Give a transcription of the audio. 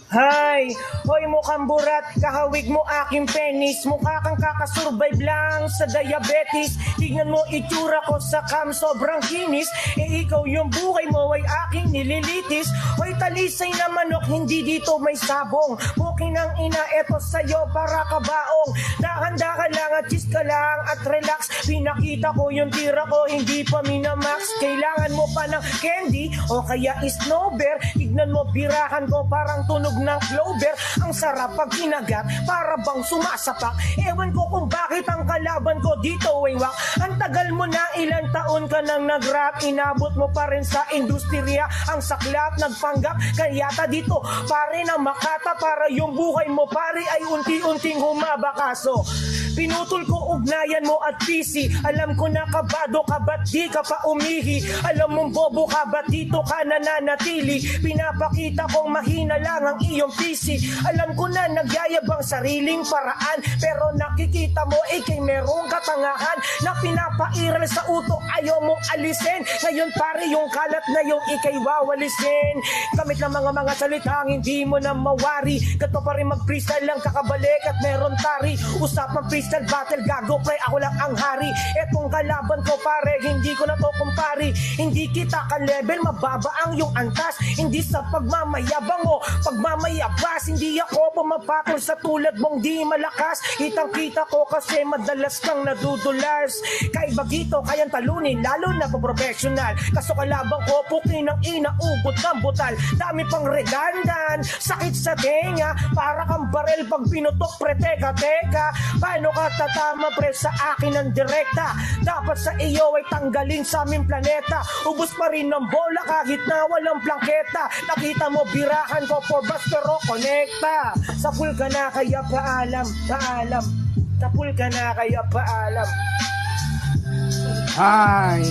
Hay, hoy mukhang burat, kahawig mo aking penis. Mukha kang kakasurvive lang sa diabetes. Tignan mo itsura ko sa cam, sobrang kinis. Ikaw yung buhay mo ay aking nililitis. Hoy talisay na manok, hindi dito may sabong. Bukin ang ina, eto sa'yo para kabaong. Dahanda ka lang at cheese ka lang at relax. Pinakita ko yung tira ko, hindi pa minamax. Kailangan mo pa ng candy o kaya snowbear. Tignan mo birahan ko parang tunog ng clover. Ang sarap pag kinagat, para bang sumasapak. Ewan ko kung bakit ang kalaban ko dito ay wak. Ang tagal mo na, ilang taon ka nang nag-rap. Inabot mo pa rin sa industriya ang saklap, nagpanggap. Kayata dito pare na makata, para yung buhay mo pare ay unti-unting humaba. Kaso pinutol ko ugnayan mo at PC. Alam ko na kabado ka, ba't di ka pa umihi? Alam mong bobo ka, ba't dito ka nananatili? Pinapakita kong mahina lang ang iyong PC. Alam ko na nagyayabang sariling paraan, pero nakikita mo ikay merong katangahan na pinapairal sa uto, ayaw mong alisin. Ngayon pare yung kalat na yung ikay wawalisin. Gamit ng mga salitang hindi mo na mawari. Gato pa rin mag-freestyle lang kakabalik at meron tari. Usapang freestyle battle, gago pre, ako lang ang hari. Etong kalaban ko pare, hindi ko na to kumpari. Hindi kita ka-level, mababa ang yung antas. Hindi sa pagmamayabang o pagmamayabas. Hindi ako pumapatol sa tulad mong di malakas. Kitang-kita ko kasi madalas kang nadudulas. Kaiba dito, kayang talunin, lalo na po professional. Kaso kalabang ko, pukin ng ina, ugot ng butal. Dami pang redundan, sakit sa tenga. Para kang barel pag pinutok, pre, teka. Paano ka tatama pre sa akin ng direkta? Dapat sa iyo ay tanggalin sa aming planeta. Ubus pa rin ng bola kahit na walang plangketa. Nakita mo birahan ko for bus pero connecta. Sa pool ka na kaya paalam. Sa pool ka na kaya paalam. Hi.